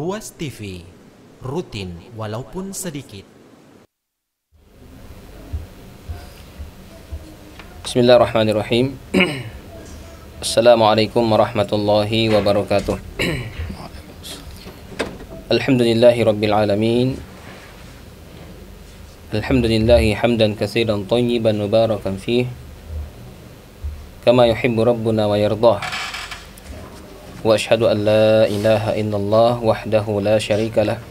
Ruas TV, rutin walaupun sedikit. Bismillahirrahmanirrahim. Assalamualaikum warahmatullahi wabarakatuh. Alhamdulillahi rabbil alamin. Alhamdulillahi hamdan katsiran thayyiban mubarakan fih, kama yuhibbu rabbuna wa yardah. Wa asyhadu an la ilaha illallah wahdahu la syarika lah.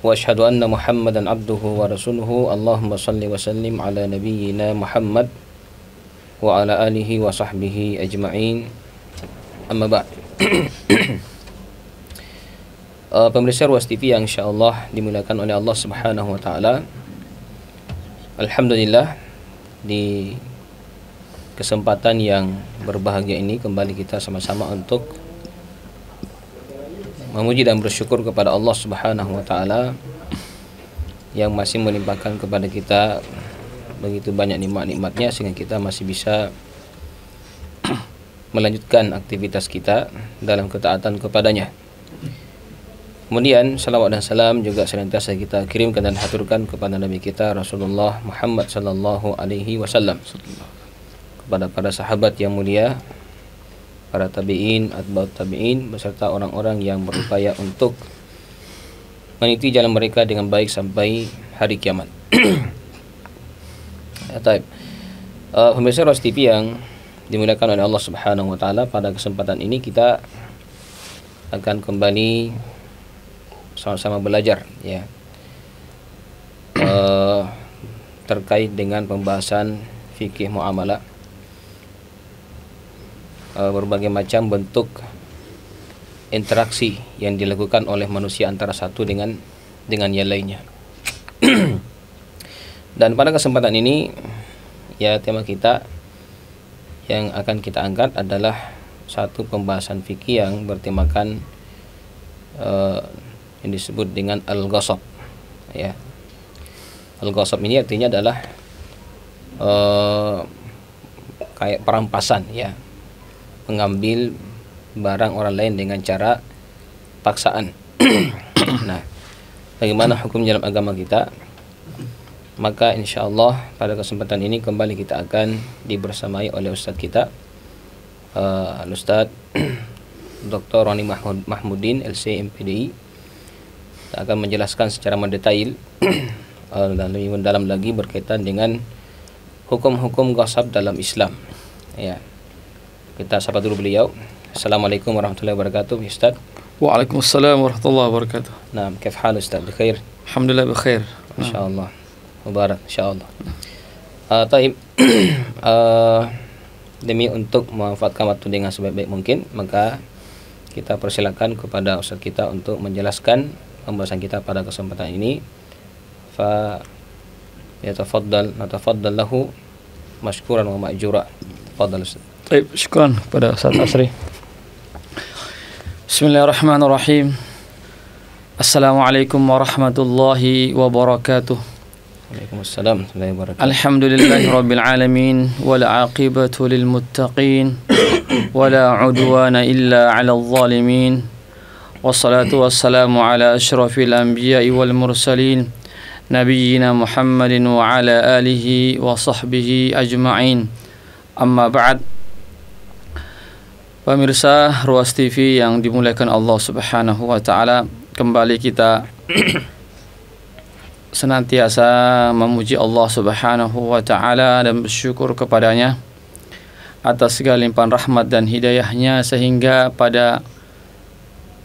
Wa asyhadu anna Muhammadan abduhu wa rasuluhu. Allahumma salli wa sallim ala nabiyyina Muhammad wa ala alihi wa sahbihi ajma'in. Amma ba'd. Pemirsa Ruas TV yang insyaallah dimuliakan oleh Allah Subhanahu wa taala. Alhamdulillah, di kesempatan yang berbahagia ini kembali kita sama-sama untuk memuji dan bersyukur kepada Allah Subhanahu wa taala yang masih melimpahkan kepada kita begitu banyak nikmat-nikmatnya sehingga kita masih bisa melanjutkan aktivitas kita dalam ketaatan kepadanya. Kemudian salawat dan salam juga senantiasa kita kirimkan dan haturkan kepada Nabi kita Rasulullah Muhammad sallallahu alaihi wasallam, kepada para sahabat yang mulia, para tabi'in, atba'ut tabi'in, beserta orang-orang yang berupaya untuk meniti jalan mereka dengan baik sampai hari kiamat. Pemirsa Ruas TV yang dimuliakan oleh Allah Subhanahu wa taala, pada kesempatan ini kita akan kembali sama-sama belajar ya, terkait dengan pembahasan fikih muamalah, berbagai macam bentuk interaksi yang dilakukan oleh manusia antara satu dengan yang lainnya. Dan pada kesempatan ini ya, tema kita yang akan kita angkat adalah satu pembahasan fikih yang bertemakan yang disebut dengan al-ghasab ya. Al-ghasab ini artinya adalah kayak perampasan ya, mengambil barang orang lain dengan cara paksaan. Nah, bagaimana hukum dalam agama kita? Maka insyaallah pada kesempatan ini kembali kita akan dibersamai oleh Ustadz kita, Ustadz Dr. Roni Mahmudin LC MPDI, akan menjelaskan secara mendetail dan lebih mendalam lagi berkaitan dengan hukum-hukum ghasab dalam Islam ya. Kita sapa dulu beliau. Assalamualaikum warahmatullahi wabarakatuh Ustaz. Waalaikumsalam warahmatullahi wabarakatuh. Nah, kif hal Ustaz? Bikhair? Alhamdulillah bikhair. Insyaallah. Mubarak insyaallah. Taib. Demi untuk memanfaatkan waktu dengan sebaik-baik mungkin, maka kita persilakan kepada Ustaz kita untuk menjelaskan pembahasan kita pada kesempatan ini. Fa natafaddal lahu mashkuran wa ma'jura. Tafadhal Ustaz. Baik, syukran kepada Ustaz Asri. Bismillahirrahmanirrahim. Assalamualaikum warahmatullahi wabarakatuh. Waalaikumsalam warahmatullahi wabarakatuh. Alhamdulillahi rabbil alamin, wal aqibatu lil muttaqin, wala udwana illa 'alal zalimin. Wassalatu wassalamu ala asyrafil anbiya'i wal mursalin, nabiyyina Muhammadin wa ala alihi wa sahbihi ajma'in. Amma ba'd. Pemirsa Ruas TV yang dimuliakan Allah Subhanahu wa taala, kembali kita senantiasa memuji Allah Subhanahu wa taala dan bersyukur kepadanya atas segala limpahan rahmat dan hidayahnya, sehingga pada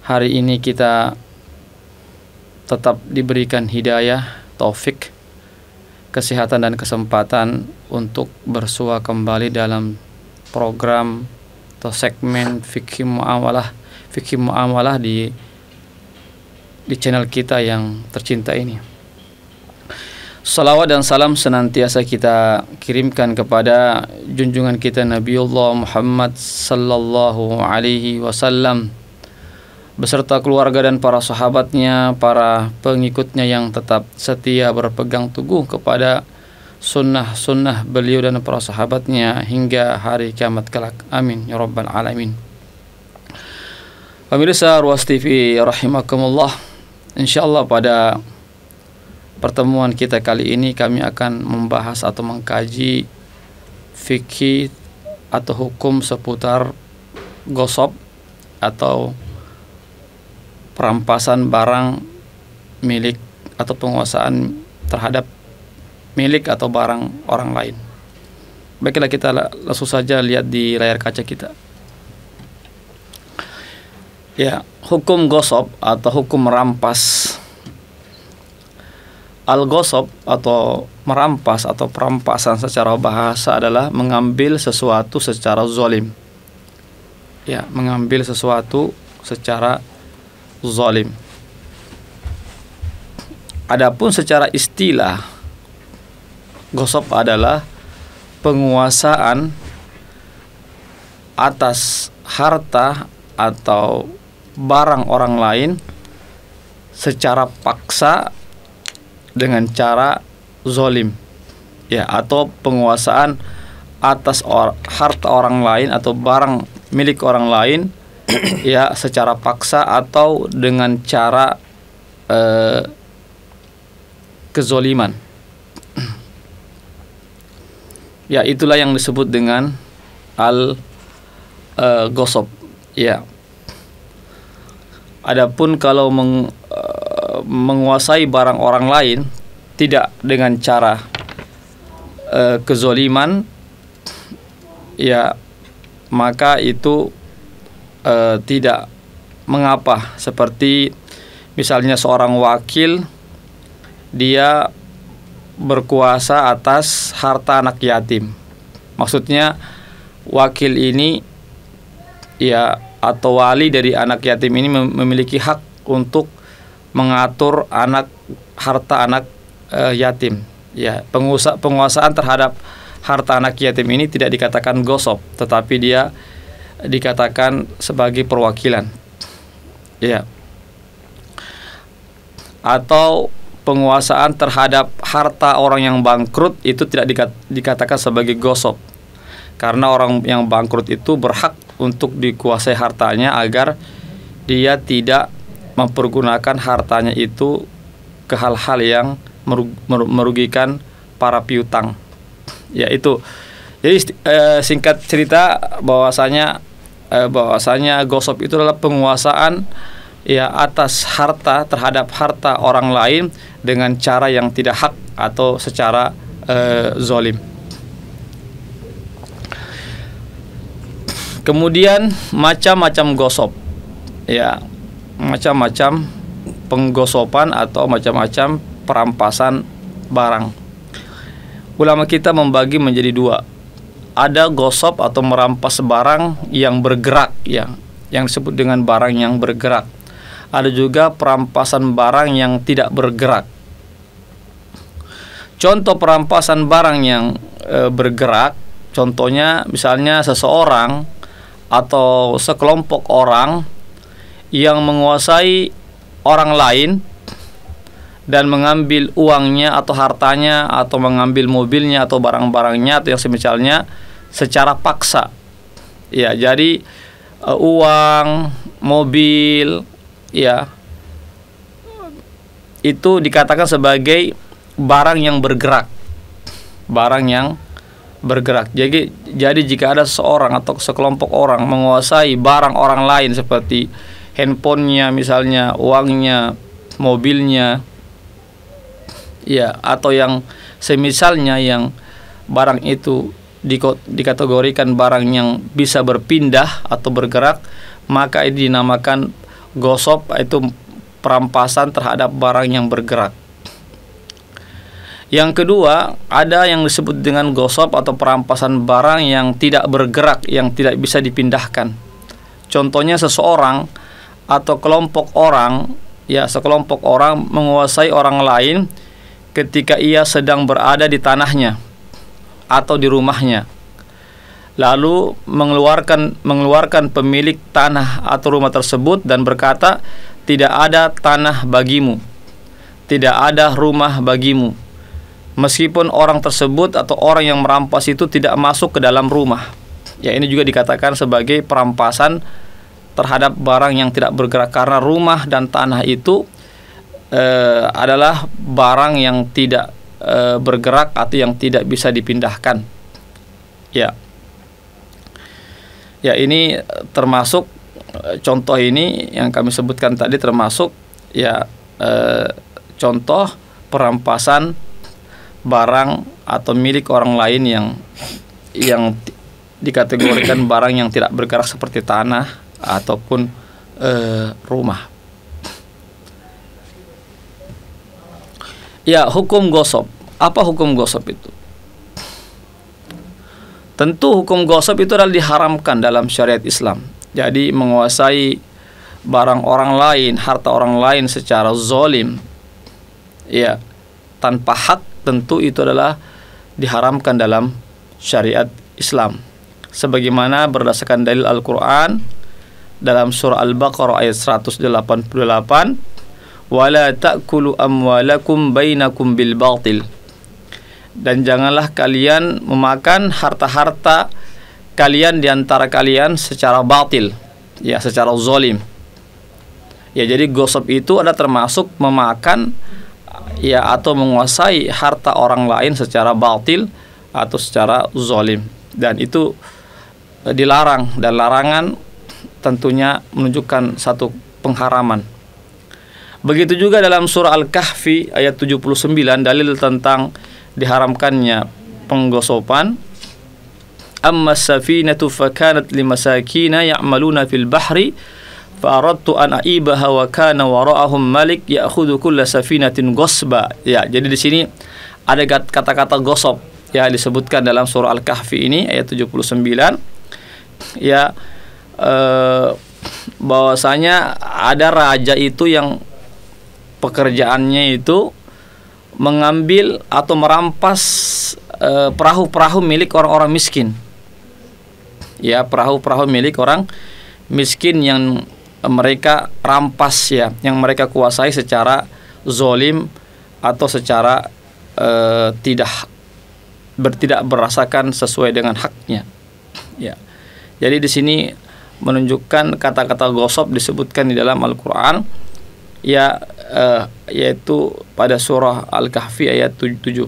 hari ini kita tetap diberikan hidayah, taufik, kesehatan dan kesempatan untuk bersua kembali dalam program atau segmen fikih muamalah di channel kita yang tercinta ini. Salawat dan salam senantiasa kita kirimkan kepada junjungan kita Nabiullah Muhammad sallallahu alaihi wasallam beserta keluarga dan para sahabatnya, para pengikutnya yang tetap setia berpegang teguh kepada sunnah-sunnah beliau dan para sahabatnya hingga hari kiamat kelak. Amin ya rabbal alamin. Pemirsa Ruas TV rahimakumullah, insyaallah pada pertemuan kita kali ini kami akan membahas atau mengkaji fikih atau hukum seputar gosop atau perampasan barang milik atau penguasaan terhadap milik atau barang orang lain. Baiklah, kita langsung saja lihat di layar kaca kita. Ya, hukum gosop atau hukum merampas. Al-gosop atau merampas atau perampasan secara bahasa adalah mengambil sesuatu secara zalim. Ya, mengambil sesuatu secara zalim. Adapun secara istilah, gosop adalah penguasaan atas harta atau barang orang lain secara paksa dengan cara zalim, ya, atau penguasaan atas harta orang lain atau barang milik orang lain ya secara paksa atau dengan cara kezoliman. Ya, itulah yang disebut dengan al-gosop. Ya. Adapun kalau menguasai barang orang lain tidak dengan cara kezoliman, ya, maka itu tidak mengapa. Seperti misalnya seorang wakil, dia berkuasa atas harta anak yatim. Maksudnya wakil ini, ya, atau wali dari anak yatim ini memiliki hak untuk mengatur harta anak yatim. Ya, penguasaan terhadap harta anak yatim ini tidak dikatakan gosop, tetapi dia dikatakan sebagai perwakilan. Ya. Atau penguasaan terhadap harta orang yang bangkrut itu tidak dikatakan sebagai gosop, karena orang yang bangkrut itu berhak untuk dikuasai hartanya agar dia tidak mempergunakan hartanya itu ke hal-hal yang merugikan para piutang. Ya, itu. Jadi singkat cerita bahwasanya gosop itu adalah penguasaan, ya, atas harta terhadap harta orang lain dengan cara yang tidak hak atau secara zalim. Kemudian macam-macam gosop, ya, macam-macam penggosopan atau macam-macam perampasan barang. Ulama kita membagi menjadi dua. Ada gosop atau merampas barang yang bergerak, ya, yang disebut dengan barang yang bergerak. Ada juga perampasan barang yang tidak bergerak. Contoh perampasan barang yang bergerak, contohnya misalnya seseorang atau sekelompok orang yang menguasai orang lain dan mengambil uangnya atau hartanya atau mengambil mobilnya atau barang-barangnya atau yang semisalnya secara paksa. Ya, jadi uang, mobil, ya, itu dikatakan sebagai barang yang bergerak. Barang yang bergerak. Jadi jika ada seorang atau sekelompok orang menguasai barang orang lain seperti handphonenya misalnya, uangnya, mobilnya, ya, atau yang semisalnya yang barang itu dikategorikan barang yang bisa berpindah atau bergerak, maka ini dinamakan gosop, itu perampasan terhadap barang yang bergerak. Yang kedua, ada yang disebut dengan gosop atau perampasan barang yang tidak bergerak, yang tidak bisa dipindahkan. Contohnya seseorang atau kelompok orang, ya, sekelompok orang menguasai orang lain ketika ia sedang berada di tanahnya atau di rumahnya. Lalu mengeluarkan pemilik tanah atau rumah tersebut dan berkata, tidak ada tanah bagimu, tidak ada rumah bagimu, meskipun orang tersebut atau orang yang merampas itu tidak masuk ke dalam rumah. Ya, ini juga dikatakan sebagai perampasan terhadap barang yang tidak bergerak, karena rumah dan tanah itu adalah barang yang tidak bergerak atau yang tidak bisa dipindahkan. Ya, ini termasuk contoh ini yang kami sebutkan tadi, termasuk contoh perampasan barang atau milik orang lain yang dikategorikan barang yang tidak bergerak seperti tanah ataupun rumah. Ya, hukum gosop. Apa hukum gosop itu? Tentu hukum gosop itu adalah diharamkan dalam syariat Islam. Jadi menguasai barang orang lain, harta orang lain secara zalim, ya, tanpa hak, tentu itu adalah diharamkan dalam syariat Islam. Sebagaimana berdasarkan dalil Al-Quran dalam surah Al-Baqarah ayat 188, wala ta'kulu amwalakum bainakum bil batil, dan janganlah kalian memakan harta-harta kalian di antara kalian secara batil, ya, secara zalim. Ya, jadi gosop itu ada termasuk memakan, ya, atau menguasai harta orang lain secara batil atau secara zalim, dan itu dilarang, dan larangan tentunya menunjukkan satu pengharaman. Begitu juga dalam surah Al-Kahfi ayat 79, dalil tentang diharamkannya penggosopan. Amma safinatu fakanat limasakina ya'maluna fil bahri fa aradtu an aibaha wa kana wara'ahum malik ya'khudhu kulla safinatin ghasba. Ya, jadi di sini ada kata-kata gosop, ya, disebutkan dalam surah Al-Kahfi ini ayat 79. Ya, bahwasanya ada raja itu yang pekerjaannya itu mengambil atau merampas perahu-perahu milik orang-orang miskin. Ya, perahu-perahu milik orang miskin yang mereka rampas, ya, yang mereka kuasai secara zalim atau secara tidak berasakan sesuai dengan haknya. Ya. Jadi di sini menunjukkan kata-kata gosop disebutkan di dalam Al-Quran, ya, yaitu pada surah Al-Kahfi ayat 79.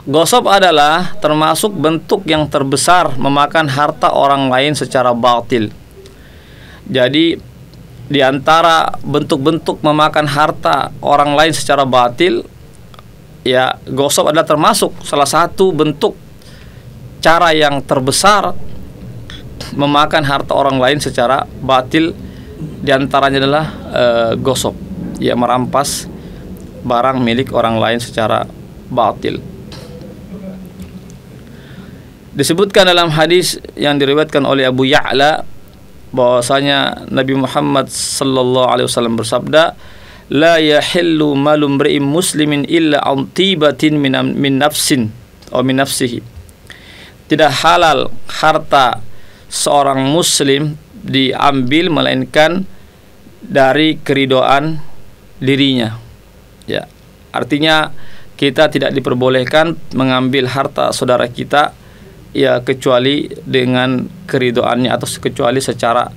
Gosop adalah termasuk bentuk yang terbesar memakan harta orang lain secara batil. Jadi di antara bentuk-bentuk memakan harta orang lain secara batil, ya, gosop adalah termasuk salah satu bentuk cara yang terbesar memakan harta orang lain secara batil. Di antaranya adalah gosop, ya, merampas barang milik orang lain secara batil. Disebutkan dalam hadis yang diriwayatkan oleh Abu Ya'la bahwasanya Nabi Muhammad sallallahu alaihi wasallam bersabda, la yahillu malu imri'in muslimin illa an tibatin min nafsin atau min nafsihi. Tidak halal harta seorang muslim diambil melainkan dari keridhaan dirinya. Ya, artinya kita tidak diperbolehkan mengambil harta saudara kita, ya, kecuali dengan keridhaannya atau kecuali secara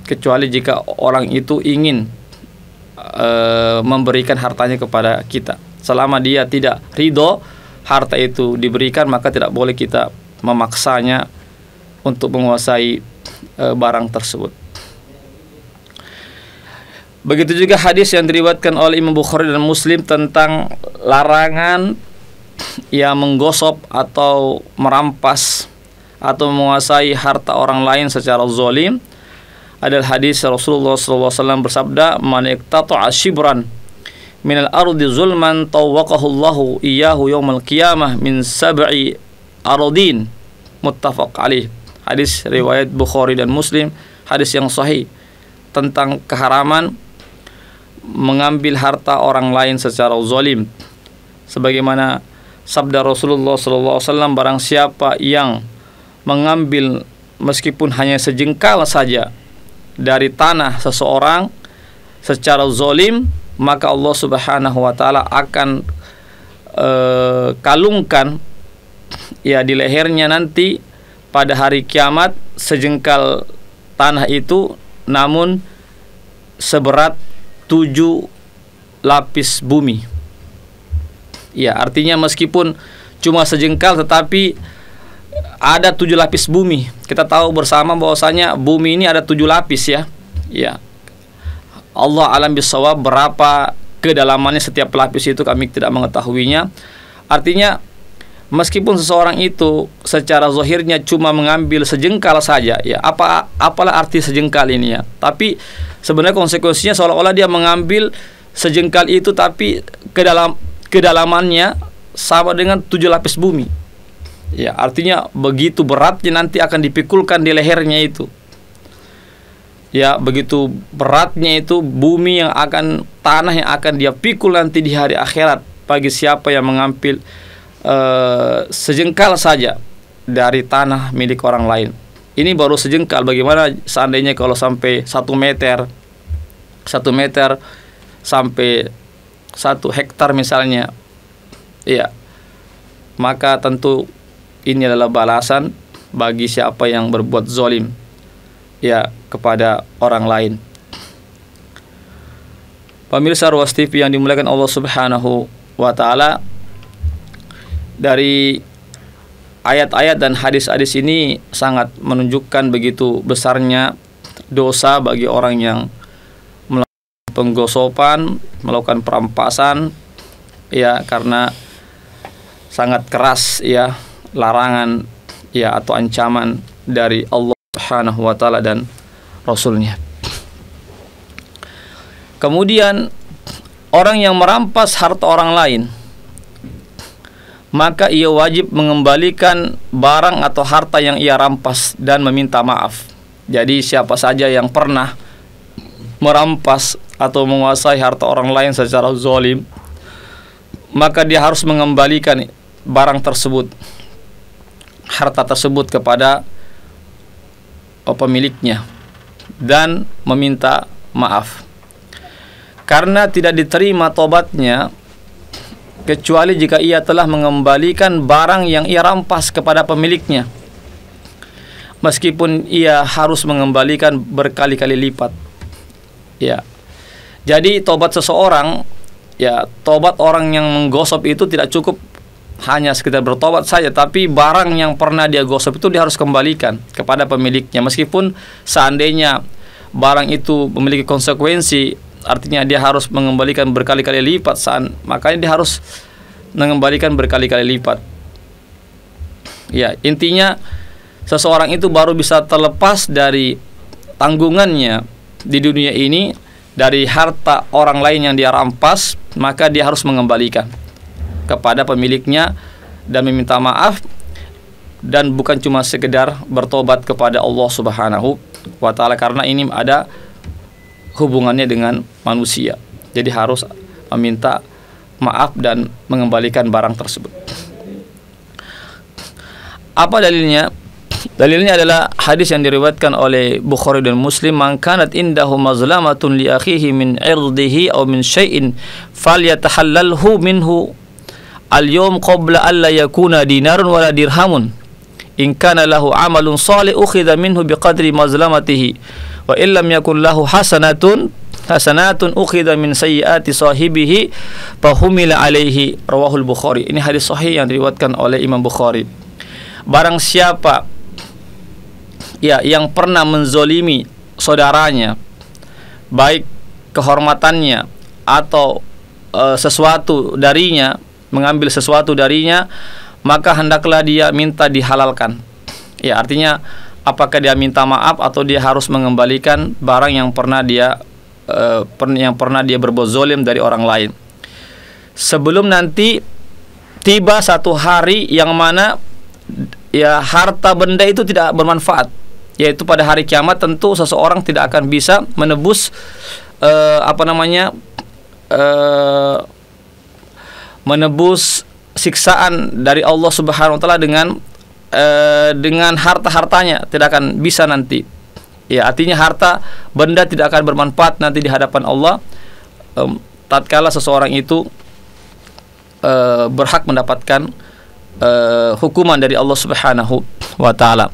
kecuali jika orang itu ingin memberikan hartanya kepada kita. Selama dia tidak ridho harta itu diberikan, maka tidak boleh kita memaksanya untuk menguasai barang tersebut. Begitu juga hadis yang diriwayatkan oleh Imam Bukhari dan Muslim tentang larangan, ya, menggosop atau merampas atau menguasai harta orang lain secara zalim. Adalah hadis Rasulullah SAW bersabda, man iqtata'a shibran minal ardi zulman tawwaqahu Allahu iyyahu yaumal qiyamah min sab'i aradin. Muttafaq alaih. Hadis riwayat Bukhari dan Muslim, hadis yang sahih tentang keharaman mengambil harta orang lain secara zalim. Sebagaimana sabda Rasulullah SAW, barang siapa yang mengambil meskipun hanya sejengkal saja dari tanah seseorang secara zalim, maka Allah Subhanahu wa taala akan kalungkan ya di lehernya nanti pada hari kiamat sejengkal tanah itu, namun seberat 7 lapis bumi. Ya, artinya meskipun cuma sejengkal tetapi ada 7 lapis bumi. Kita tahu bersama bahwasanya bumi ini ada 7 lapis ya. Ya. Allah alam bisawab berapa kedalamannya setiap lapis itu kami tidak mengetahuinya. Artinya meskipun seseorang itu secara zahirnya cuma mengambil sejengkal saja, ya apalah arti sejengkal ini ya. Tapi sebenarnya konsekuensinya seolah-olah dia mengambil sejengkal itu tapi kedalamannya sama dengan 7 lapis bumi. Ya, artinya begitu beratnya nanti akan dipikulkan di lehernya itu. Ya, begitu beratnya itu bumi yang akan, tanah yang akan dia pikul nanti di hari akhirat bagi siapa yang mengambil sejengkal saja dari tanah milik orang lain. Ini baru sejengkal, bagaimana seandainya kalau sampai 1 meter sampai 1 hektar misalnya. Ya, maka tentu ini adalah balasan bagi siapa yang berbuat zalim ya kepada orang lain. Pemirsa Ruas TV yang dimuliakan Allah Subhanahu wa taala, dari ayat-ayat dan hadis-hadis ini sangat menunjukkan begitu besarnya dosa bagi orang yang melakukan penggosopan, melakukan perampasan ya, karena sangat keras ya larangan ya atau ancaman dari Allah Subhanahu wa taala dan Rasulnya. Kemudian orang yang merampas harta orang lain, maka ia wajib mengembalikan barang atau harta yang ia rampas dan meminta maaf. Jadi siapa saja yang pernah merampas atau menguasai harta orang lain secara zalim, maka dia harus mengembalikan barang tersebut, harta tersebut kepada pemiliknya dan meminta maaf. Karena tidak diterima tobatnya kecuali jika ia telah mengembalikan barang yang ia rampas kepada pemiliknya, meskipun ia harus mengembalikan berkali-kali lipat. Ya. Jadi tobat seseorang, ya, tobat orang yang menggosok itu tidak cukup hanya sekedar bertobat saja, tapi barang yang pernah dia gosok itu dia harus kembalikan kepada pemiliknya, meskipun seandainya barang itu memiliki konsekuensi, artinya dia harus mengembalikan berkali-kali lipat, makanya dia harus mengembalikan berkali-kali lipat. Ya, intinya seseorang itu baru bisa terlepas dari tanggungannya di dunia ini, dari harta orang lain yang dia rampas, maka dia harus mengembalikan kepada pemiliknya dan meminta maaf, dan bukan cuma sekedar bertobat kepada Allah Subhanahu wa taala, karena ini ada hubungannya dengan manusia. Jadi harus meminta maaf dan mengembalikan barang tersebut. Apa dalilnya? Dalilnya adalah hadis yang diriwayatkan oleh Bukhari dan Muslim, "Man kanat indahu mazlamatun li akhihi min 'irdihi aw min syai'in falyatahallalhu minhu al-yawm qabla an la yakuna dinarun wala dirhamun. In kana lahu 'amalun shalih ukhidha minhu biqadri mazlamatihi wa illam yakun lahu hasanatun ukhidha min sayyiati sahibihi fahumila alaihi." Rawahul Bukhari. Ini hadis sahih yang diriwayatkan oleh Imam Bukhari. Barang siapa ya yang pernah menzolimi saudaranya, baik kehormatannya atau sesuatu darinya, mengambil sesuatu darinya, maka hendaklah dia minta dihalalkan. Ya, artinya apakah dia minta maaf atau dia harus mengembalikan barang yang pernah dia berbuat zalim dari orang lain, sebelum nanti tiba satu hari yang mana ya harta benda itu tidak bermanfaat, yaitu pada hari kiamat. Tentu seseorang tidak akan bisa menebus menebus siksaan dari Allah Subhanahu wa taala dengan harta-hartanya, tidak akan bisa nanti. Ya, artinya harta benda tidak akan bermanfaat nanti di hadapan Allah tatkala seseorang itu berhak mendapatkan hukuman dari Allah Subhanahu wa taala.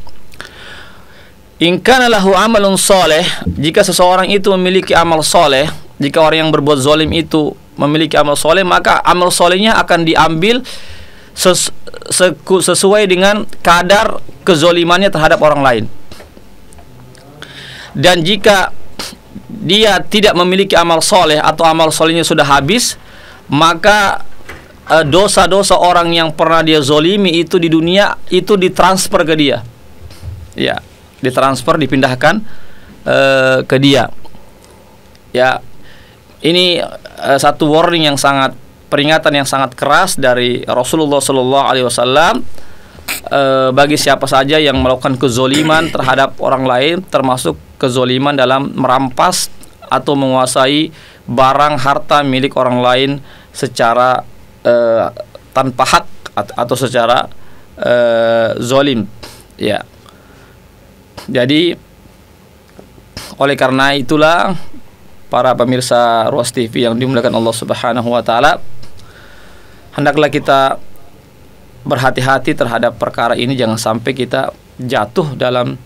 In kana lahu amalun saleh, jika seseorang itu memiliki amal soleh, jika orang yang berbuat zalim itu memiliki amal soleh, maka amal solehnya akan diambil sesuai dengan kadar kezolimannya terhadap orang lain. Dan jika dia tidak memiliki amal soleh atau amal solehnya sudah habis, maka dosa-dosa orang yang pernah dia zolimi itu di dunia itu ditransfer ke dia. Ya, ditransfer, dipindahkan ke dia. Ya, ini satu warning yang sangat, peringatan yang sangat keras dari Rasulullah SAW bagi siapa saja yang melakukan kezoliman terhadap orang lain, termasuk kezoliman dalam merampas atau menguasai barang harta milik orang lain secara tanpa hak atau secara zolim. Ya. Jadi oleh karena itulah para pemirsa Ruas TV yang dimuliakan Allah Subhanahu wa taala, hendaklah kita berhati-hati terhadap perkara ini, jangan sampai kita jatuh dalam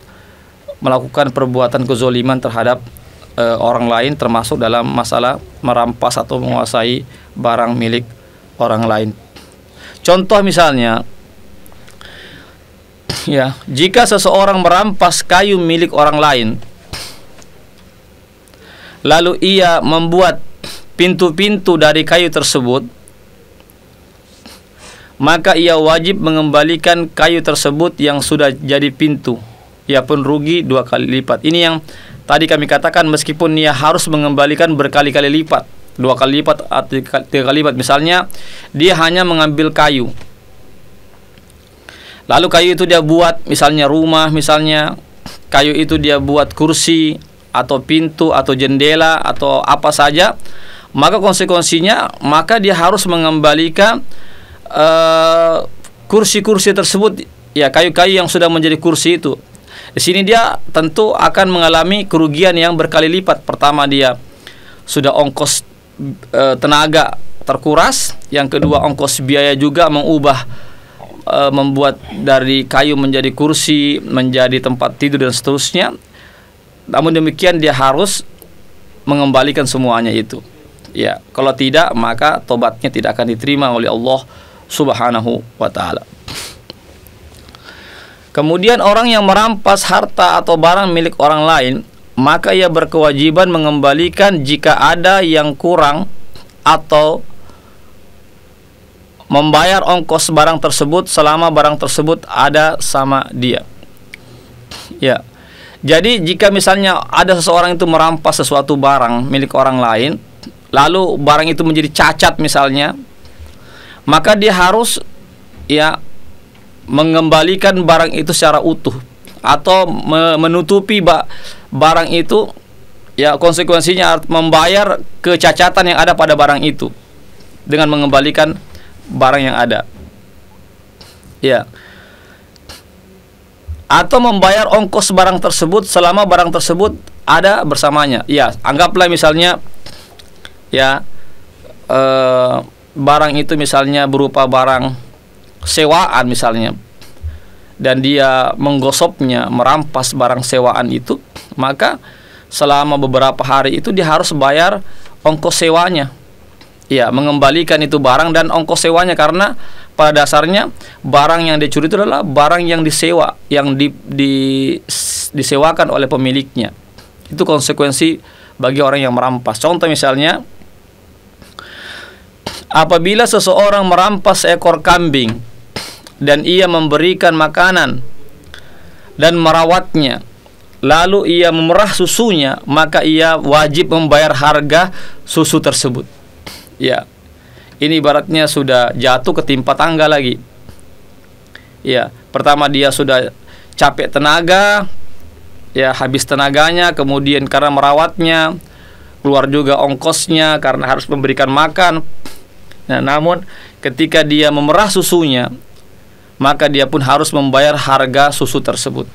melakukan perbuatan kezoliman terhadap orang lain, termasuk dalam masalah merampas atau menguasai barang milik orang lain. Contoh misalnya, ya, jika seseorang merampas kayu milik orang lain, lalu ia membuat pintu-pintu dari kayu tersebut, maka ia wajib mengembalikan kayu tersebut yang sudah jadi pintu. Ia pun rugi 2 kali lipat. Ini yang tadi kami katakan, meskipun ia harus mengembalikan berkali-kali lipat, 2 kali lipat atau 3 kali lipat. Misalnya dia hanya mengambil kayu, lalu kayu itu dia buat misalnya rumah, misalnya kayu itu dia buat kursi atau pintu atau jendela atau apa saja, maka konsekuensinya maka dia harus mengembalikan kursi-kursi tersebut, ya, kayu-kayu yang sudah menjadi kursi itu. Di sini dia tentu akan mengalami kerugian yang berkali lipat. Pertama, dia sudah ongkos tenaga terkuras, yang kedua ongkos biaya juga mengubah, membuat dari kayu menjadi kursi, menjadi tempat tidur dan seterusnya. Namun demikian dia harus mengembalikan semuanya itu. Ya, kalau tidak maka tobatnya tidak akan diterima oleh Allah Subhanahu wa taala. Kemudian orang yang merampas harta atau barang milik orang lain, maka ia berkewajiban mengembalikan jika ada yang kurang atau membayar ongkos barang tersebut selama barang tersebut ada sama dia. Ya. Jadi jika misalnya ada seseorang itu merampas sesuatu barang milik orang lain, lalu barang itu menjadi cacat misalnya, maka dia harus, ya, mengembalikan barang itu secara utuh atau menutupi barang itu, ya, konsekuensinya membayar kecacatan yang ada pada barang itu dengan mengembalikan barang yang ada, ya, atau membayar ongkos barang tersebut selama barang tersebut ada bersamanya. Ya, anggaplah misalnya, ya, barang itu misalnya berupa barang sewaan misalnya, dan dia menggosopnya, merampas barang sewaan itu, maka selama beberapa hari itu dia harus bayar ongkos sewanya, ya, mengembalikan itu barang dan ongkos sewanya, karena pada dasarnya barang yang dicuri itu adalah barang yang disewa, yang disewakan oleh pemiliknya. Itu konsekuensi bagi orang yang merampas. Contoh misalnya, apabila seseorang merampas seekor kambing dan ia memberikan makanan dan merawatnya, lalu ia memerah susunya, maka ia wajib membayar harga susu tersebut. Ya, ini ibaratnya sudah jatuh ketimpa tangga lagi. Ya, pertama dia sudah capek tenaga, ya, habis tenaganya, kemudian karena merawatnya keluar juga ongkosnya karena harus memberikan makan. Nah, namun ketika dia memerah susunya, maka dia pun harus membayar harga susu tersebut.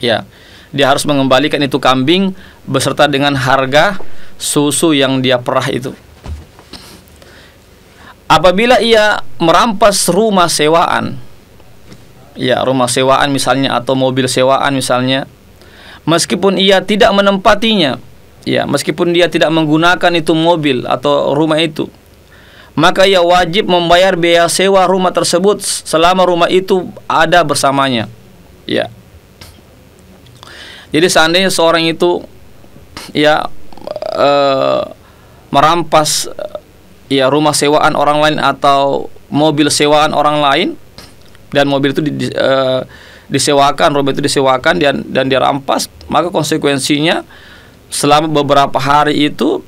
Ya, dia harus mengembalikan itu kambing beserta dengan harga susu yang dia perah itu. apabila ia merampas rumah sewaan, ya rumah sewaan misalnya, atau mobil sewaan misalnya, meskipun ia tidak menempatinya, ya meskipun dia tidak menggunakan itu mobil atau rumah itu, maka ia wajib membayar biaya sewa rumah tersebut selama rumah itu ada bersamanya. Ya. Jadi seandainya seorang itu ya merampas ya rumah sewaan orang lain atau mobil sewaan orang lain, dan mobil itu disewakan, rumah itu disewakan dan dia rampas, maka konsekuensinya selama beberapa hari itu,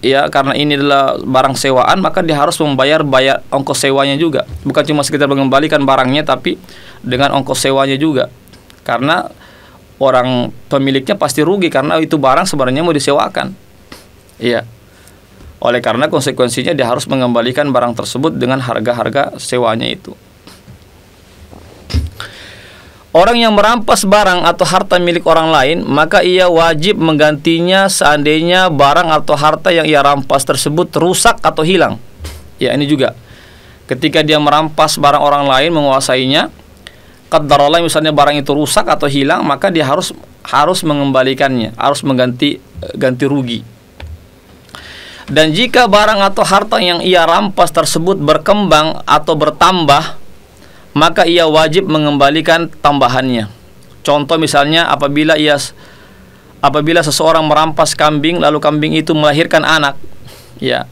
ya karena ini adalah barang sewaan, maka dia harus membayar ongkos sewanya juga. Bukan cuma sekedar mengembalikan barangnya, tapi dengan ongkos sewanya juga. Karena orang pemiliknya pasti rugi karena itu barang sebenarnya mau disewakan. Iya. Oleh karena konsekuensinya dia harus mengembalikan barang tersebut dengan harga-harga sewanya itu. Orang yang merampas barang atau harta milik orang lain, maka ia wajib menggantinya seandainya barang atau harta yang ia rampas tersebut rusak atau hilang. Ya, ini juga. Ketika dia merampas barang orang lain, menguasainya, qadarullah misalnya barang itu rusak atau hilang, maka dia harus mengembalikannya, harus ganti rugi. Dan jika barang atau harta yang ia rampas tersebut berkembang atau bertambah, maka ia wajib mengembalikan tambahannya. Contoh misalnya apabila seseorang merampas kambing, lalu kambing itu melahirkan anak, ya,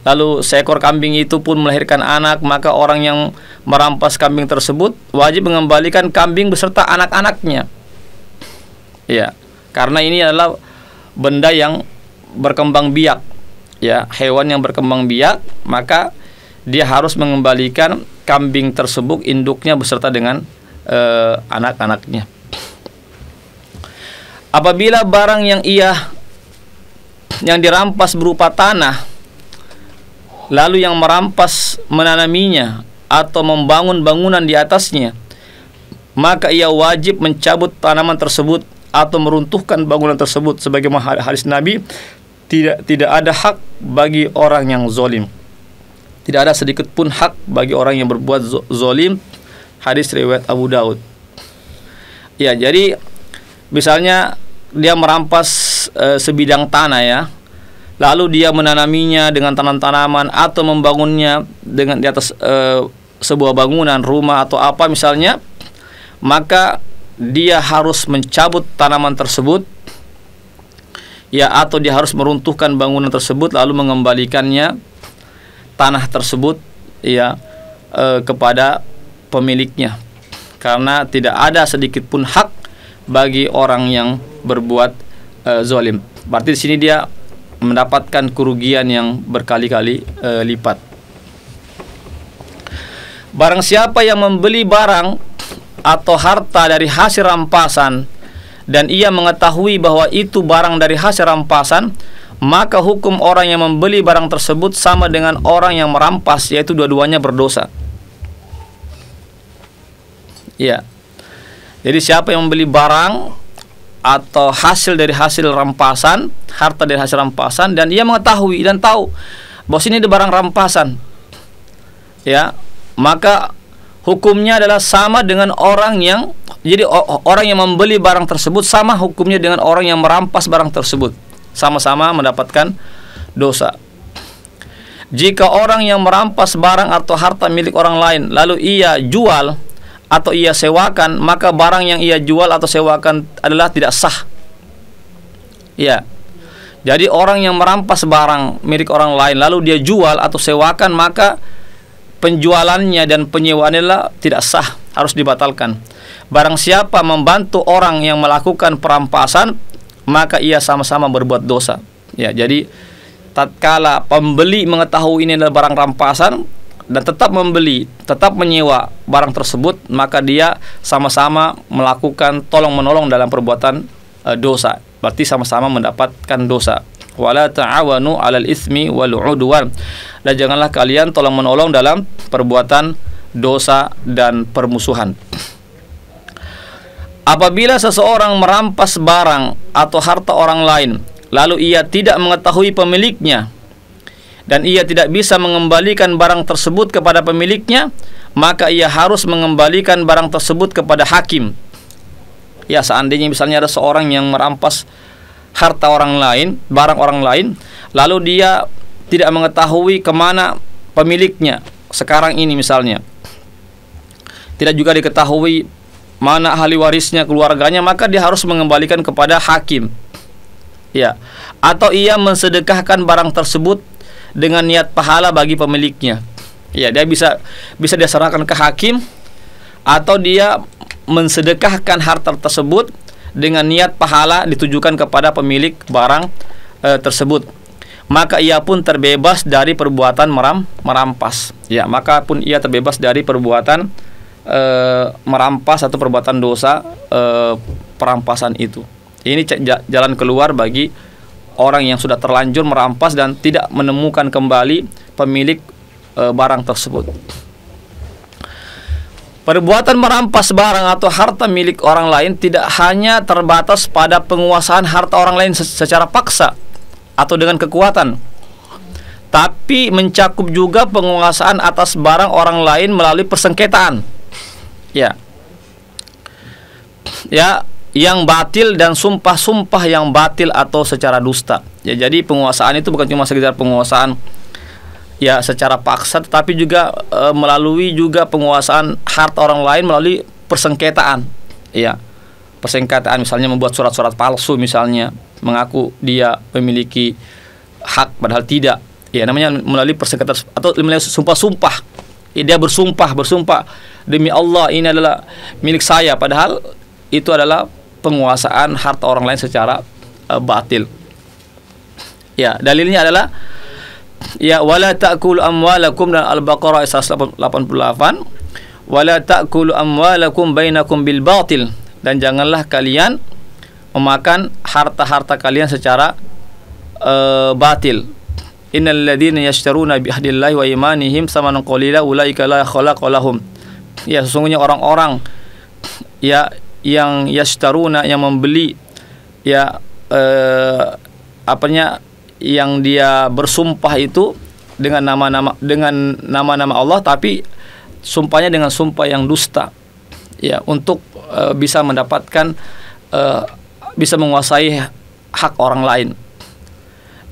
lalu seekor kambing itu pun melahirkan anak, maka orang yang merampas kambing tersebut wajib mengembalikan kambing beserta anak-anaknya, ya, karena ini adalah benda yang berkembang biak, ya, hewan yang berkembang biak, maka dia harus mengembalikan kambing tersebut, induknya beserta dengan anak-anaknya. Apabila barang yang dirampas berupa tanah, lalu yang merampas menanaminya atau membangun bangunan di atasnya, maka ia wajib mencabut tanaman tersebut atau meruntuhkan bangunan tersebut. Sebagaimana hadis Nabi, tidak ada hak bagi orang yang zalim. Tidak ada sedikit pun hak bagi orang yang berbuat zalim. Hadis riwayat Abu Daud. Ya, jadi misalnya dia merampas sebidang tanah, ya, lalu dia menanaminya dengan tanaman-tanaman atau membangunnya dengan di atas sebuah bangunan, rumah atau apa misalnya, maka dia harus mencabut tanaman tersebut, ya, atau dia harus meruntuhkan bangunan tersebut lalu mengembalikannya tanah tersebut, ya, kepada pemiliknya, karena tidak ada sedikit pun hak bagi orang yang berbuat zalim. Berarti di sini dia mendapatkan kerugian yang berkali-kali lipat. Barang siapa yang membeli barang atau harta dari hasil rampasan dan ia mengetahui bahwa itu barang dari hasil rampasan, maka hukum orang yang membeli barang tersebut sama dengan orang yang merampas, yaitu dua-duanya berdosa. Ya. Jadi siapa yang membeli barang atau hasil dari hasil rampasan, harta dari hasil rampasan, dan ia mengetahui dan tahu bahwa ini ada barang rampasan, ya, maka hukumnya adalah sama dengan orang yang, jadi orang yang membeli barang tersebut sama hukumnya dengan orang yang merampas barang tersebut. Sama-sama mendapatkan dosa. Jika orang yang merampas barang atau harta milik orang lain lalu ia jual atau ia sewakan, maka barang yang ia jual atau sewakan adalah tidak sah. Ya. Jadi orang yang merampas barang milik orang lain lalu dia jual atau sewakan, maka penjualannya dan penyewaannya adalah tidak sah, harus dibatalkan. Barang siapa membantu orang yang melakukan perampasan, maka ia sama-sama berbuat dosa. Ya, jadi tatkala pembeli mengetahui ini adalah barang rampasan dan tetap membeli, tetap menyewa barang tersebut, maka dia sama-sama melakukan tolong-menolong dalam perbuatan dosa. Berarti sama-sama mendapatkan dosa. Wala ta'awanu 'alal itsmi wal 'udwan. Dan janganlah kalian tolong-menolong dalam perbuatan dosa dan permusuhan. Apabila seseorang merampas barang atau harta orang lain, lalu ia tidak mengetahui pemiliknya, dan ia tidak bisa mengembalikan barang tersebut kepada pemiliknya, maka ia harus mengembalikan barang tersebut kepada hakim. Ya, seandainya misalnya ada seorang yang merampas harta orang lain, barang orang lain, lalu dia tidak mengetahui kemana pemiliknya sekarang ini misalnya, tidak juga diketahui mana ahli warisnya, keluarganya, maka dia harus mengembalikan kepada hakim. Ya, atau ia mensedekahkan barang tersebut dengan niat pahala bagi pemiliknya. Ya, dia bisa dia serahkan ke hakim, atau dia mensedekahkan harta tersebut dengan niat pahala ditujukan kepada pemilik barang tersebut. Maka ia pun terbebas dari perbuatan merampas. Ya, maka pun ia terbebas dari perbuatan merampas atau perbuatan dosa perampasan itu. Ini jalan keluar bagi orang yang sudah terlanjur merampas dan tidak menemukan kembali pemilik barang tersebut. Perbuatan merampas barang atau harta milik orang lain tidak hanya terbatas pada penguasaan harta orang lain secara paksa atau dengan kekuatan, tapi mencakup juga penguasaan atas barang orang lain melalui persengketaan. Ya, yang batil dan sumpah-sumpah yang batil atau secara dusta. Ya, jadi penguasaan itu bukan cuma sekedar penguasaan ya secara paksa, tetapi juga melalui juga penguasaan harta orang lain melalui persengketaan. Ya, persengketaan misalnya membuat surat-surat palsu, misalnya mengaku dia memiliki hak padahal tidak. Ya, namanya melalui persengketaan atau melalui sumpah-sumpah. Ya, dia bersumpah demi Allah ini adalah milik saya, padahal itu adalah penguasaan harta orang lain secara batil. Ya, dalilnya adalah ya, wala ta'kulu amwalakum, dan Al-Baqarah 188, wala ta'kulu amwalakum bainakum bil batil, dan janganlah kalian memakan harta-harta kalian secara batil. Innal ladzina yashtaruna bi ahdillahi wa imanihim samanan qalila ulaika la khalaqa lahum. Ya, sesungguhnya orang-orang ya yang yashtaruna, yang membeli ya yang dia bersumpah itu dengan nama-nama Allah, tapi sumpahnya dengan sumpah yang dusta. Ya, untuk bisa mendapatkan bisa menguasai hak orang lain.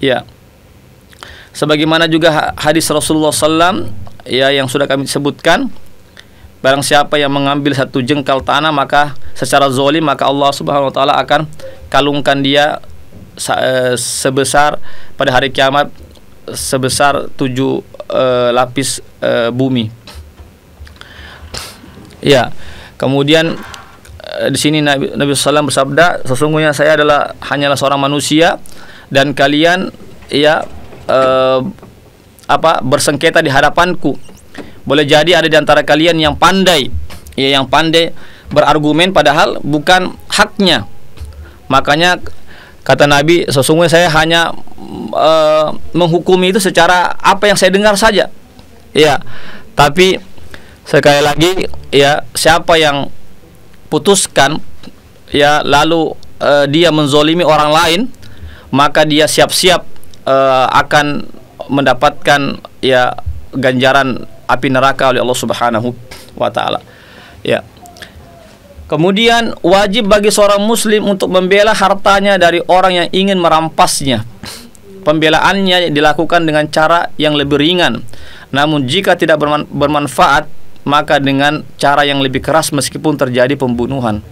Ya. Sebagaimana juga hadis Rasulullah SAW ya yang sudah kami sebutkan, barang siapa yang mengambil satu jengkal tanah maka secara zalim, maka Allah Subhanahu wa taala akan kalungkan dia sebesar pada hari kiamat sebesar 7 lapis bumi. Ya. Kemudian di sini Nabi SAW bersabda, sesungguhnya saya hanyalah seorang manusia dan kalian ya bersengketa di hadapanku. Boleh jadi ada di antara kalian yang pandai berargumen padahal bukan haknya. Makanya kata Nabi, sesungguhnya saya hanya menghukumi itu secara apa yang saya dengar saja. Ya, tapi sekali lagi ya, siapa yang putuskan ya lalu dia menzolimi orang lain, maka dia siap-siap akan mendapatkan ya ganjaran api neraka oleh Allah Subhanahu wa taala. Ya. Kemudian wajib bagi seorang muslim untuk membela hartanya dari orang yang ingin merampasnya. Pembelaannya dilakukan dengan cara yang lebih ringan. Namun jika tidak bermanfaat, maka dengan cara yang lebih keras meskipun terjadi pembunuhan.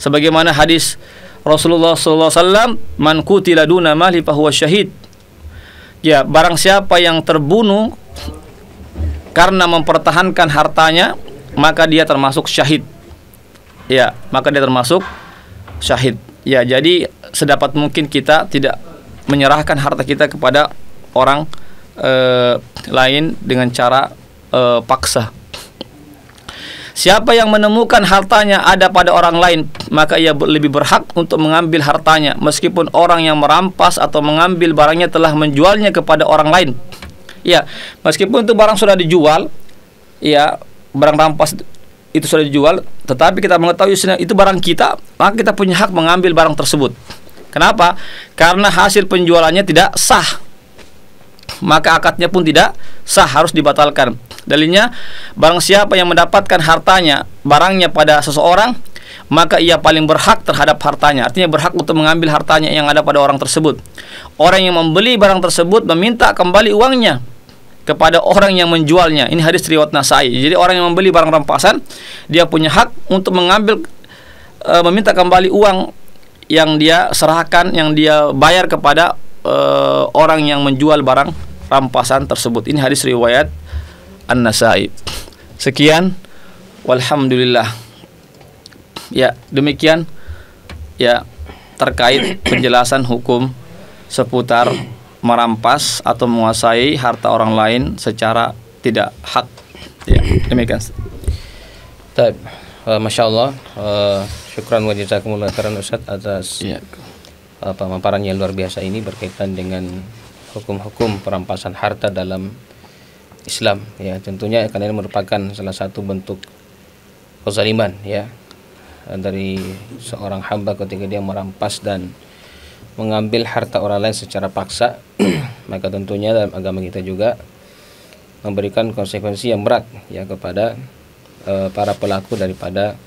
Sebagaimana hadis Rasulullah SAW, man qutila duna mali fahuwa syahid. Ya, barang siapa yang terbunuh karena mempertahankan hartanya, maka dia termasuk syahid. Ya, maka dia termasuk syahid. Ya, jadi sedapat mungkin kita tidak menyerahkan harta kita kepada orang lain dengan cara paksa. Siapa yang menemukan hartanya ada pada orang lain, maka ia lebih berhak untuk mengambil hartanya, meskipun orang yang merampas atau mengambil barangnya telah menjualnya kepada orang lain. Ya, meskipun itu barang sudah dijual, ya, barang rampas itu sudah dijual, tetapi kita mengetahui itu barang kita, maka kita punya hak mengambil barang tersebut. Kenapa? Karena hasil penjualannya tidak sah. maka akadnya pun tidak sah, harus dibatalkan. Dalilnya, barang siapa yang mendapatkan barangnya pada seseorang, maka ia paling berhak terhadap hartanya. Artinya berhak untuk mengambil hartanya yang ada pada orang tersebut. Orang yang membeli barang tersebut meminta kembali uangnya kepada orang yang menjualnya. Ini hadis riwayat Nasai. Jadi orang yang membeli barang rampasan, dia punya hak untuk mengambil, meminta kembali uang yang dia serahkan, yang dia bayar kepada orang yang menjual barang rampasan tersebut. Ini hadis riwayat An-Nasai. Sekian, walhamdulillah. Ya, demikian ya terkait penjelasan hukum seputar merampas atau menguasai harta orang lain secara tidak hak. Ya, demikian. Baik. Masya Allah, syukran wa jazakumullah khairan Ustaz atas pemaparan yang luar biasa ini berkaitan dengan hukum-hukum perampasan harta dalam Islam. Ya, tentunya karena ini merupakan salah satu bentuk kezaliman ya dari seorang hamba ketika dia merampas dan mengambil harta orang lain secara paksa. Maka tentunya dalam agama kita juga memberikan konsekuensi yang berat ya kepada para pelaku daripada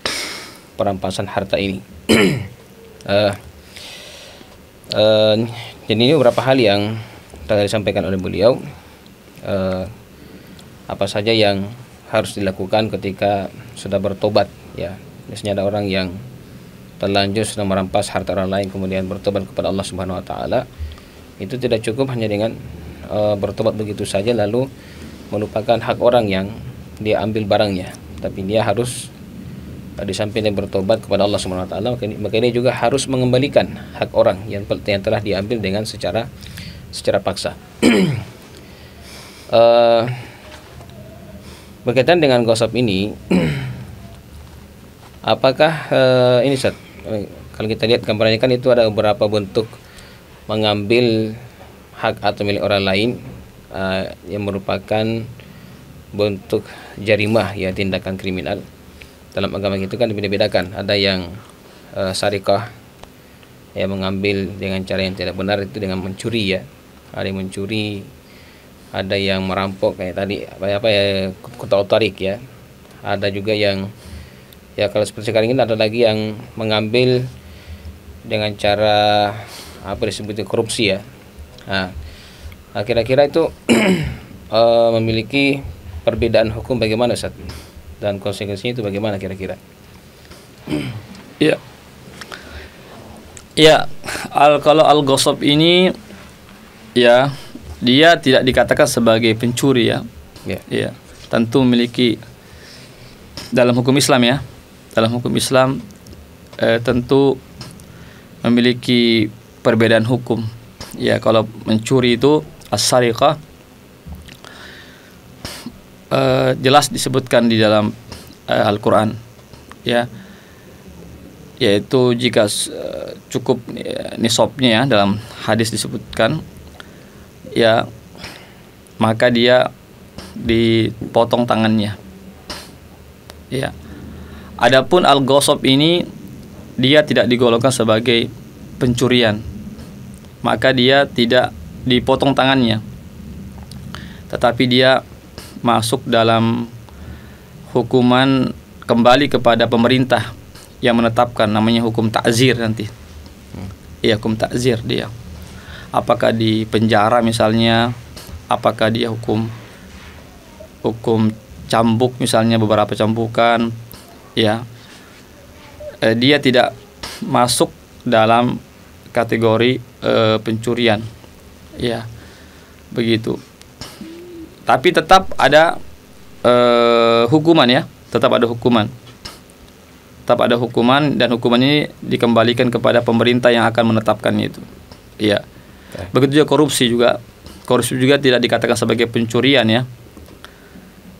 perampasan harta ini. Jadi ini beberapa hal yang telah disampaikan oleh beliau, apa saja yang harus dilakukan ketika sudah bertobat ya. Biasanya ada orang yang terlanjur sudah merampas harta orang lain kemudian bertobat kepada Allah Subhanahu wa taala. Itu tidak cukup hanya dengan bertobat begitu saja lalu melupakan hak orang yang dia ambil barangnya, tapi dia harus di samping dia bertobat kepada Allah Subhanahu wa taala, maka dia juga harus mengembalikan hak orang yang telah diambil dengan secara paksa. Berkaitan dengan gosip ini, apakah ini Ustaz, kalau kita lihat gambarnya kan itu ada beberapa bentuk mengambil hak atau milik orang lain yang merupakan bentuk jarimah ya, tindakan kriminal. Dalam agama kita kan dibedakan, ada yang syarikah ya, mengambil dengan cara yang tidak benar, itu dengan mencuri ya, ada yang mencuri, ada yang merampok kayak tadi apa ya qata'ut thariq ya, ada juga yang ya kalau seperti sekarang ini ada lagi yang mengambil dengan cara apa disebutnya korupsi ya. Nah, kira-kira itu memiliki perbedaan hukum bagaimana Ustaz? Dan konsekuensinya itu bagaimana kira-kira? Ya. Ya, kalau al-ghasab ini ya dia tidak dikatakan sebagai pencuri ya. Ya, tentu memiliki dalam hukum Islam ya. Dalam hukum Islam tentu memiliki perbedaan hukum. Ya, kalau mencuri itu as-sariqah jelas disebutkan di dalam Al-Quran ya, yaitu jika cukup nisabnya ya, dalam hadis disebutkan ya, maka dia dipotong tangannya ya. Adapun al-ghasab ini dia tidak digolongkan sebagai pencurian, maka dia tidak dipotong tangannya, tetapi dia masuk dalam hukuman kembali kepada pemerintah yang menetapkan, namanya hukum ta'zir nanti. Ya, hukum ta'zir dia. Apakah di penjara misalnya, apakah dia hukum cambuk misalnya, beberapa cambukan ya. Dia tidak masuk dalam kategori pencurian ya, begitu. Tapi tetap ada hukuman ya, tetap ada hukuman, dan hukuman ini dikembalikan kepada pemerintah yang akan menetapkannya itu. Ya, begitu juga korupsi juga tidak dikatakan sebagai pencurian ya.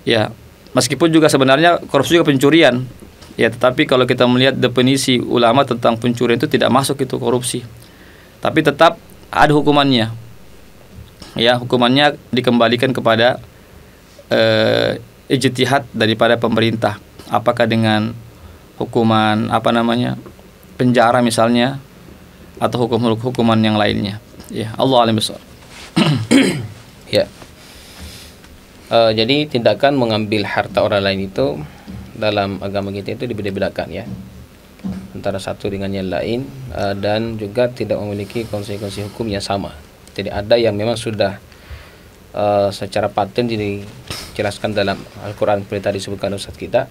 Ya, meskipun juga sebenarnya korupsi juga pencurian. Ya, tetapi kalau kita melihat definisi ulama tentang pencurian itu tidak masuk itu korupsi. Tapi tetap ada hukumannya. Ya, hukumannya dikembalikan kepada ijtihad daripada pemerintah. Apakah dengan hukuman penjara misalnya, atau hukuman yang lainnya. Ya, Allah alim bisawab. Ya. Jadi tindakan mengambil harta orang lain itu dalam agama kita itu dibeda-bedakan ya, antara satu dengan yang lain, dan juga tidak memiliki konsekuensi hukum yang sama. Jadi ada yang memang sudah secara paten dijelaskan dalam Al-Quran seperti tadi disebutkan Ustaz kita,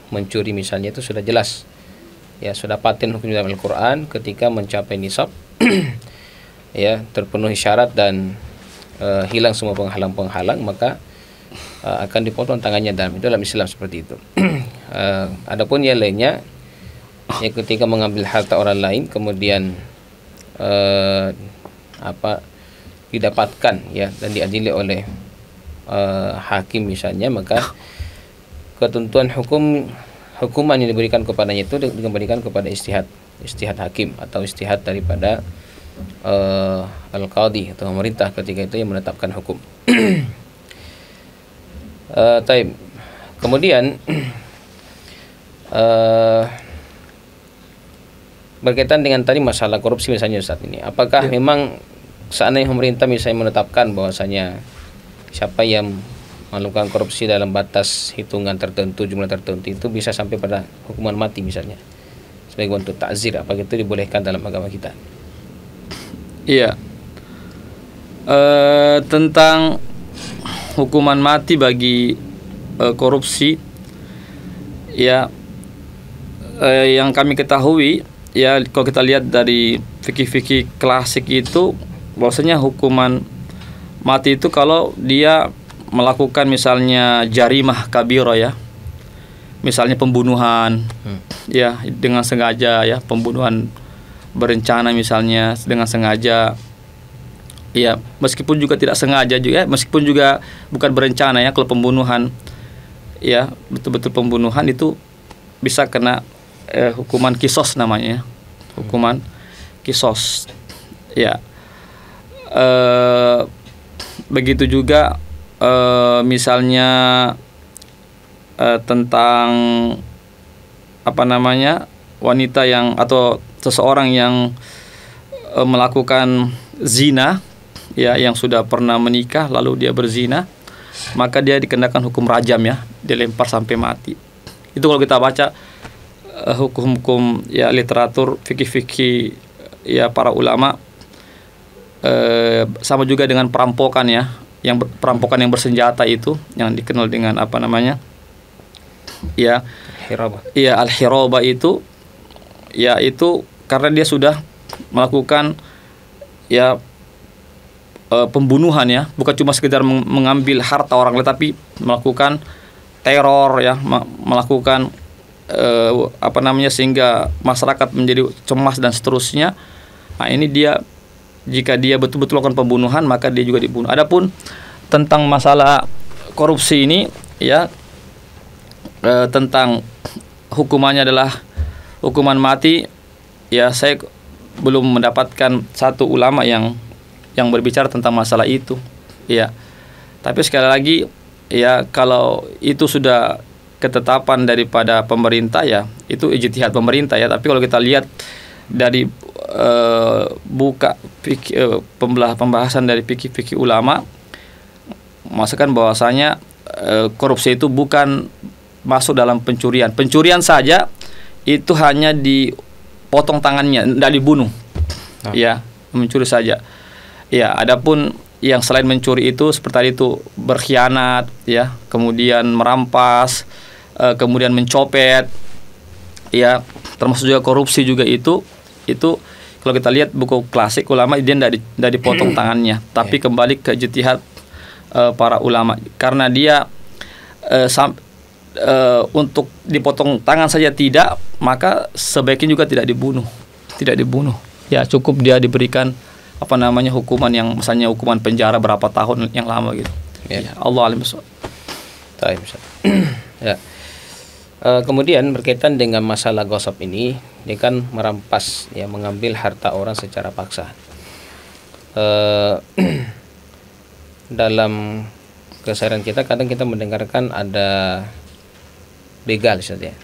mencuri misalnya itu sudah jelas ya, sudah paten hukum dalam Al-Quran ketika mencapai nisab ya, terpenuhi syarat dan hilang semua penghalang-penghalang, maka akan dipotong tangannya dalam Islam seperti itu. Adapun yang lainnya ya, ketika mengambil harta orang lain kemudian didapatkan ya dan diadili oleh hakim misalnya, maka ketentuan hukuman yang diberikan kepadanya itu dikembalikan kepada istihad hakim atau istihad daripada al-qadhi atau pemerintah ketika itu yang menetapkan hukum. Taib. Kemudian berkaitan dengan tadi masalah korupsi misalnya Ustaz ini, apakah memang seandainya pemerintah misalnya menetapkan bahwasanya siapa yang melakukan korupsi dalam batas hitungan tertentu, jumlah tertentu, itu bisa sampai pada hukuman mati misalnya sebagai bentuk takzir, apakah itu dibolehkan dalam agama kita? Iya. Tentang hukuman mati bagi korupsi ya, yang kami ketahui ya, kalau kita lihat dari fikih-fikih klasik itu bahwasanya hukuman mati itu kalau dia melakukan misalnya jarimah kabiro ya, misalnya pembunuhan ya dengan sengaja ya, pembunuhan berencana misalnya dengan sengaja ya, meskipun juga tidak sengaja juga, meskipun juga bukan berencana ya, kalau pembunuhan ya betul-betul pembunuhan itu bisa kena hukuman kisos namanya, hukuman kisos ya. Begitu juga misalnya tentang apa namanya, wanita yang atau seseorang yang melakukan zina ya, yang sudah pernah menikah lalu dia berzina, maka dia dikenakan hukum rajam ya, dilempar sampai mati. Itu kalau kita baca hukum-hukum ya, literatur fikih-fikih ya para ulama. Sama juga dengan perampokan ya, yang perampokan yang bersenjata itu yang dikenal dengan apa namanya ya, Hirabah. Iya, al-hirabah itu ya, itu karena dia sudah melakukan ya pembunuhan ya, bukan cuma sekedar mengambil harta orang lain, tapi melakukan teror ya, melakukan apa namanya, sehingga masyarakat menjadi cemas dan seterusnya. Nah, ini dia, jika dia betul-betul melakukan pembunuhan, maka dia juga dibunuh. Adapun tentang masalah korupsi ini ya, tentang hukumannya adalah hukuman mati ya, saya belum mendapatkan satu ulama yang berbicara tentang masalah itu ya. Tapi sekali lagi ya, kalau itu sudah ketetapan daripada pemerintah ya, itu ijtihad pemerintah ya. Tapi kalau kita lihat dari buka pembahasan dari fikih ulama, maksudkan bahwasanya korupsi itu bukan masuk dalam pencurian. Pencurian saja itu hanya dipotong tangannya, tidak dibunuh. Ya, mencuri saja. Ya, adapun yang selain mencuri itu seperti tadi itu berkhianat ya, kemudian merampas, kemudian mencopet ya, termasuk juga korupsi juga itu kalau kita lihat buku klasik ulama, dia tidak dipotong tangannya, tapi kembali ke ijtihad para ulama, karena dia untuk dipotong tangan saja tidak, maka sebaiknya juga tidak dibunuh ya, cukup dia diberikan apa namanya, hukuman yang misalnya hukuman penjara berapa tahun yang lama gitu ya. Allah alim bisawab. Ya. Kemudian berkaitan dengan masalah gosip ini, dia kan merampas ya, mengambil harta orang secara paksa. Dalam keseharian kita kadang kita mendengarkan ada begal saja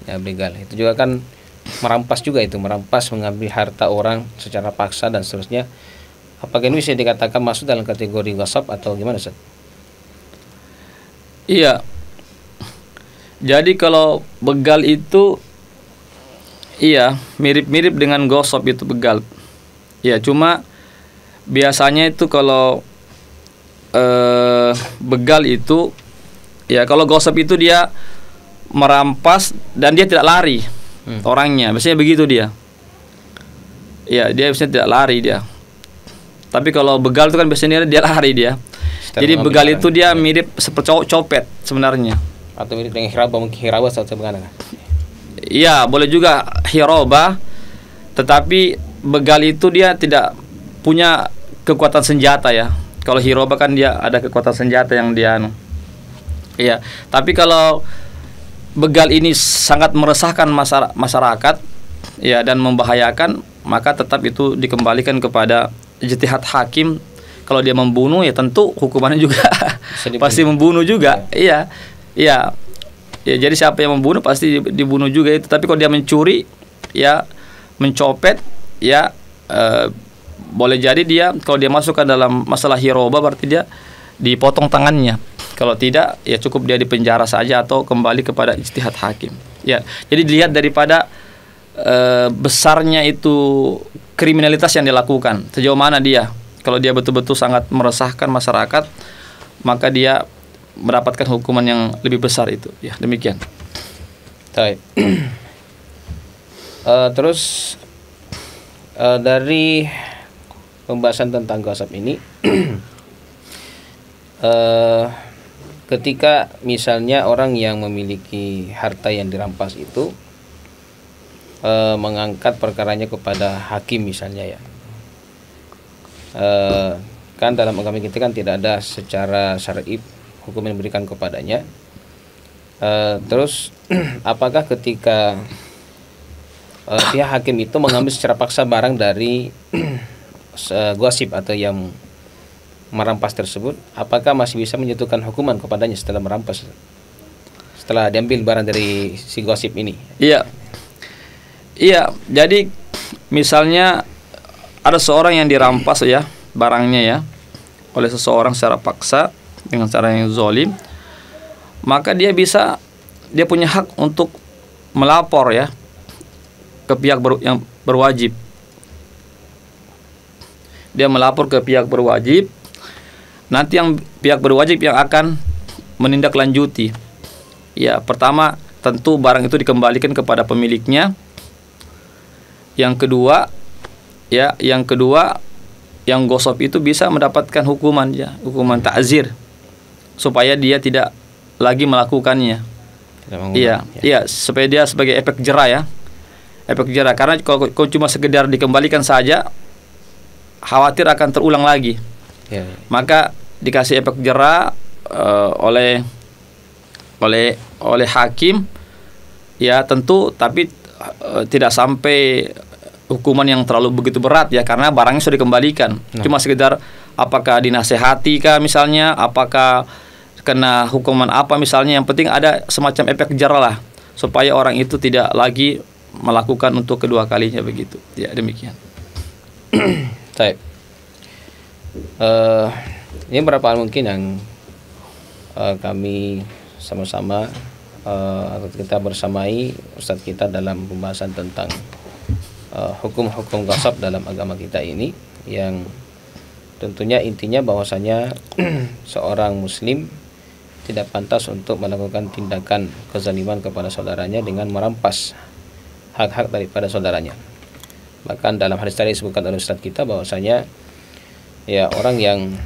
ya, begal itu juga kan merampas juga, itu merampas, mengambil harta orang secara paksa dan seterusnya. Apakah ini bisa dikatakan masuk dalam kategori ghasab atau gimana, Ustaz? Iya. Jadi kalau begal itu iya, mirip-mirip dengan ghasab itu begal. Ya, cuma biasanya itu kalau begal itu ya, kalau ghasab itu dia merampas dan dia tidak lari orangnya. Biasanya begitu dia. Ya, dia biasanya tidak lari dia. Tapi kalau begal itu kan biasanya dia lari dia. Jadi begal itu dia mirip seperti copet sebenarnya. Atau mirip dengan hirabah, mungkin hirabah atau bagaimana? Iya, boleh juga hirabah. Tetapi begal itu dia tidak punya kekuatan senjata ya. Kalau hirabah kan dia ada kekuatan senjata yang dia Iya, tapi kalau begal ini sangat meresahkan masyarakat ya dan membahayakan, maka tetap itu dikembalikan kepada ijtihad hakim. Kalau dia membunuh ya tentu hukumannya juga pasti membunuh juga. Iya. Ya, jadi siapa yang membunuh pasti dibunuh juga itu. Tapi kalau dia mencuri ya, mencopet ya, boleh jadi dia, kalau dia masukkan dalam masalah hirabah berarti dia dipotong tangannya. Kalau tidak ya cukup dia dipenjara saja atau kembali kepada ijtihad hakim. Ya, jadi dilihat daripada besarnya itu kriminalitas yang dilakukan, sejauh mana dia. Kalau dia betul-betul sangat meresahkan masyarakat, maka dia mendapatkan hukuman yang lebih besar itu. Ya, demikian. Baik. Terus dari pembahasan tentang ghasab ini, ketika misalnya orang yang memiliki harta yang dirampas itu mengangkat perkaranya kepada hakim misalnya ya, kan dalam agama kita kan tidak ada secara syar'i hukum yang diberikan kepadanya. Terus apakah ketika pihak hakim itu mengambil secara paksa barang dari ghasib atau yang merampas tersebut, apakah masih bisa menjatuhkan hukuman kepadanya setelah merampas, setelah diambil barang dari si ghasib ini? Iya, jadi misalnya ada seorang yang dirampas ya barangnya ya oleh seseorang secara paksa dengan cara yang zalim, maka dia punya hak untuk melapor ya ke pihak yang berwajib. Dia melapor ke pihak berwajib. Nanti yang pihak berwajib yang akan menindaklanjuti. Ya, pertama tentu barang itu dikembalikan kepada pemiliknya. Yang kedua, yang ghasab itu bisa mendapatkan hukuman ta'zir supaya dia tidak lagi melakukannya. Iya, supaya dia sebagai efek jera ya. Efek jera, karena kalau cuma sekedar dikembalikan saja, khawatir akan terulang lagi. Maka dikasih efek jera oleh hakim ya tentu, tapi tidak sampai hukuman yang terlalu begitu berat ya, karena barangnya sudah dikembalikan. Cuma sekedar apakah dinasehati kah misalnya, apakah kena hukuman apa misalnya, yang penting ada semacam efek jera lah supaya orang itu tidak lagi melakukan untuk kedua kalinya begitu. Ya, demikian. Baik. Ini berapa mungkin yang kami sama-sama atau kita bersamai Ustadz kita dalam pembahasan tentang hukum-hukum ghasab dalam agama kita ini, yang tentunya intinya bahwasanya seorang muslim tidak pantas untuk melakukan tindakan kezaliman kepada saudaranya dengan merampas hak-hak daripada saudaranya. Bahkan dalam hadis tadi disebutkan oleh Ustadz kita bahwasanya ya orang yang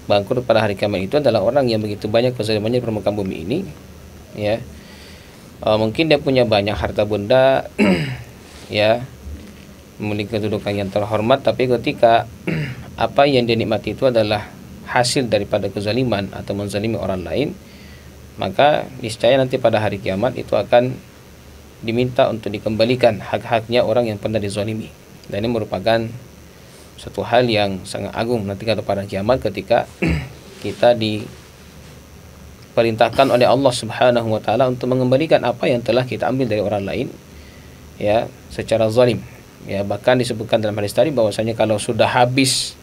bangkrut pada hari kiamat itu adalah orang yang begitu banyak kezalimannya di permukaan bumi ini ya. Mungkin dia punya banyak harta benda ya, memiliki kedudukan yang terhormat, tapi ketika apa yang dia nikmati itu adalah hasil daripada kezaliman atau menzalimi orang lain, maka niscaya nanti pada hari kiamat itu akan diminta untuk dikembalikan hak-haknya orang yang pernah dizalimi. Dan ini merupakan satu hal yang sangat agung nanti pada kiamat, ketika kita diperintahkan oleh Allah Subhanahu wa taala untuk mengembalikan apa yang telah kita ambil dari orang lain ya secara zalim. Ya, bahkan disebutkan dalam hadis tadi bahwasanya kalau sudah habis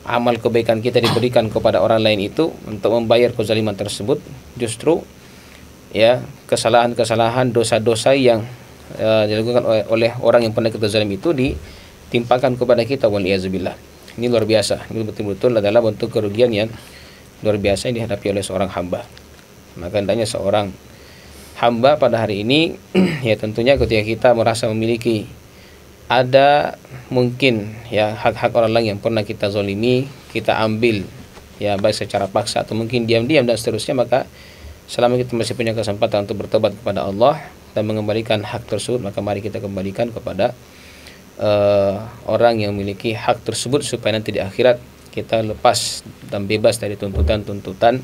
amal kebaikan kita diberikan kepada orang lain itu untuk membayar kezaliman tersebut, justru ya kesalahan-kesalahan, dosa-dosa yang dilakukan oleh orang yang pernah kita zalim itu ditimpakan kepada kita, waliyazubillah. Ini luar biasa. Ini betul-betul adalah bentuk kerugian yang luar biasa yang dihadapi oleh seorang hamba. Maka hendaknya seorang hamba pada hari ini ya tentunya ketika kita merasa memiliki ada mungkin ya hak-hak orang lain yang pernah kita zalimi, kita ambil ya baik secara paksa atau mungkin diam-diam dan seterusnya, maka selama kita masih punya kesempatan untuk bertobat kepada Allah dan mengembalikan hak tersebut, maka mari kita kembalikan kepada orang yang memiliki hak tersebut, supaya nanti di akhirat kita lepas dan bebas dari tuntutan-tuntutan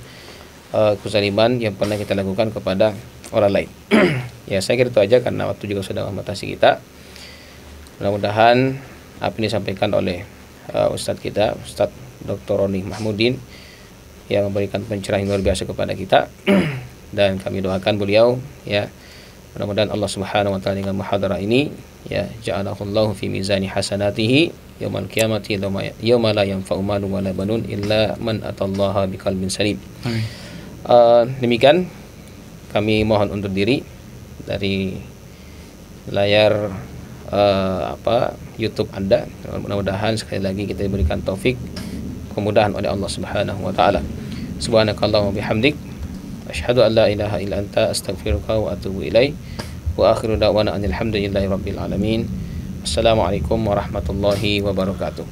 kezaliman yang pernah kita lakukan kepada orang lain. Ya, saya kira itu aja karena waktu juga sudah membatasi kita. Mudah-mudahan apa yang disampaikan oleh Ustadz kita, Ustadz Dr. Roni Mahmudin, yang memberikan pencerahan luar biasa kepada kita dan kami doakan beliau ya, mudah-mudahan Allah Subhanahu wa taala dengan muhadarah ini ya ja'alahullahu fi mizani hasanatihi yaumal qiyamati yauma la yanfa'u malun wala banun illa man atallaha biqalbin salim. Demikian kami mohon undur diri dari layar YouTube Anda. Mudah-mudahan sekali lagi kita diberikan taufik, kemudahan oleh Allah Subhanahu wa taala. Subhanakallahumma bihamdik asyhadu an la ilaha illa anta astaghfiruka wa atubu ilaik. Wa akhiru da'wana alhamdulillahi rabbil alamin. Assalamualaikum warahmatullahi wabarakatuh.